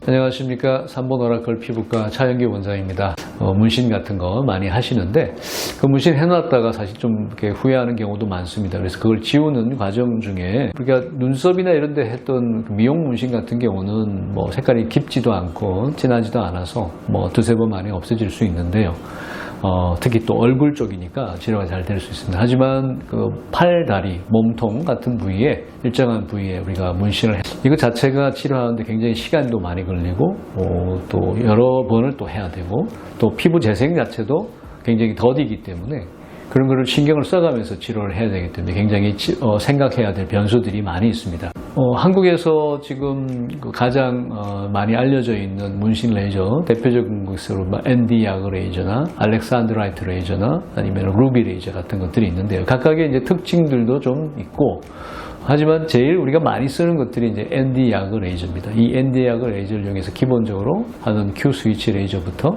안녕하십니까. 3번 오라클 피부과 차영기 원장입니다. 문신 같은 거 많이 하시는데 그 문신 해놨다가 사실 좀 이렇게 후회하는 경우도 많습니다. 그래서 그걸 지우는 과정 중에 우리가 눈썹이나 이런 데 했던 미용 문신 같은 경우는 뭐 색깔이 깊지도 않고 진하지도 않아서 뭐 두세 번 만에 없어질 수 있는데요. 특히 또 얼굴 쪽이니까 치료가 잘 될 수 있습니다. 하지만 그 팔, 다리, 몸통 같은 부위에 일정한 부위에 우리가 문신을 이거 자체가 치료하는데 굉장히 시간도 많이 걸리고 또 여러 번을 또 해야 되고 또 피부 재생 자체도 굉장히 더디기 때문에 그런 거를 신경을 써가면서 치료를 해야 되기 때문에 굉장히 생각해야 될 변수들이 많이 있습니다. 한국에서 지금 가장 많이 알려져 있는 문신 레이저 대표적인 것으로 ND 야그 레이저나 알렉산드라이트 레이저나 아니면 루비 레이저 같은 것들이 있는데요. 각각의 이제 특징들도 좀 있고 하지만 제일 우리가 많이 쓰는 것들이 이제 ND 야그 레이저입니다. 이 ND 야그 레이저를 이용해서 기본적으로 하는 Q 스위치 레이저부터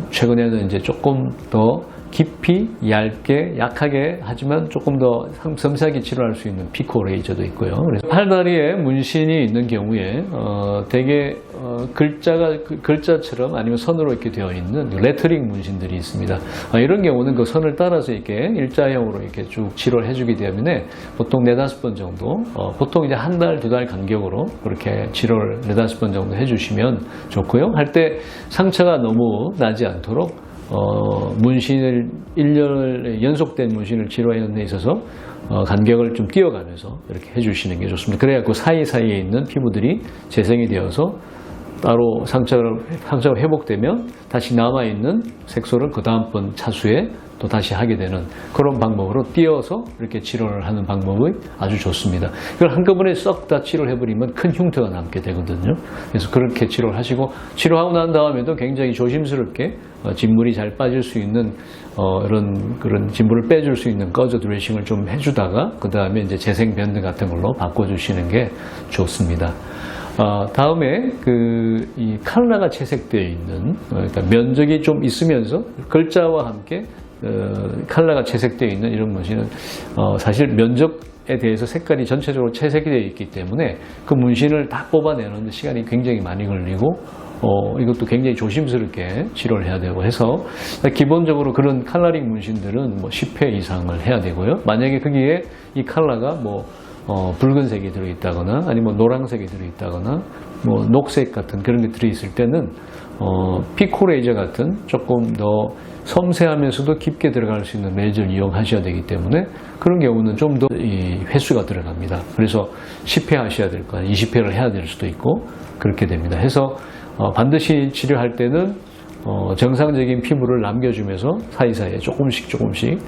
최근에는 이제 조금 더 깊이, 얇게, 약하게 하지만 조금 더 섬세하게 치료할 수 있는 피코 레이저도 있고요. 그래서 팔다리에 문신이 있는 경우에 대개 글자처럼 아니면 선으로 이렇게 되어 있는 레터링 문신들이 있습니다. 이런 경우는 그 선을 따라서 이렇게 일자형으로 이렇게 쭉 치료를 해주기 때문에 보통 4-5번 정도, 보통 이제 한 달, 2달 간격으로 그렇게 치료를 4-5번 정도 해주시면 좋고요. 할 때 상처가 너무 나지 않도록 문신을 1년 연속된 문신을 치료하는 데 있어서 간격을 좀 띄어가면서 이렇게 해주시는 게 좋습니다. 그래야 그 사이사이에 있는 피부들이 재생이 되어서 따로 상처가 회복되면 다시 남아있는 색소를 그 다음번 차수에 또 다시 하게 되는 그런 방법으로 띄어서 이렇게 치료를 하는 방법이 아주 좋습니다. 그걸 한꺼번에 썩 다 치료를 해버리면 큰 흉터가 남게 되거든요. 그래서 그렇게 치료를 하시고 치료하고 난 다음에도 굉장히 조심스럽게 진물이 잘 빠질 수 있는 그런 진물을 빼줄 수 있는 거저 드레싱을 좀 해주다가 그 다음에 이제 재생 밴드 같은 걸로 바꿔주시는 게 좋습니다. 다음에 이 칼라가 채색되어 있는 그러니까 면적이 좀 있으면서 글자와 함께 칼라가 채색되어 있는 이런 문신은 사실 면적에 대해서 색깔이 전체적으로 채색이 되어 있기 때문에 그 문신을 다 뽑아내는 데 시간이 굉장히 많이 걸리고 이것도 굉장히 조심스럽게 치료를 해야 되고 해서 기본적으로 그런 칼라링 문신들은 뭐 10회 이상을 해야 되고요. 만약에 거기에 이 칼라가 붉은색이 들어있다거나 아니면 노란색이 들어있다거나 뭐 녹색 같은 그런 게 들어있을 때는 피코 레이저 같은 조금 더 섬세하면서도 깊게 들어갈 수 있는 레이저를 이용하셔야 되기 때문에 그런 경우는 좀 더 횟수가 들어갑니다. 그래서 10회 하셔야 될 거 아니에요. 20회를 해야 될 수도 있고 그렇게 됩니다. 해서 반드시 치료할 때는 정상적인 피부를 남겨주면서 사이사이에 조금씩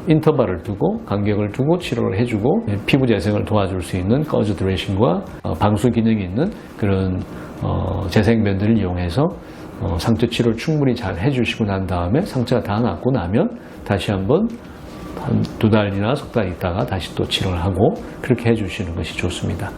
인터벌을 두고 간격을 두고 치료를 해주고 피부 재생을 도와줄 수 있는 거즈 드레싱과 방수 기능이 있는 그런 재생밴드를 이용해서 상처 치료를 충분히 잘 해주시고 난 다음에 상처가 다 낫고 나면 다시 한번 한 2달이나 석 달 있다가 다시 또 치료를 하고 그렇게 해주시는 것이 좋습니다.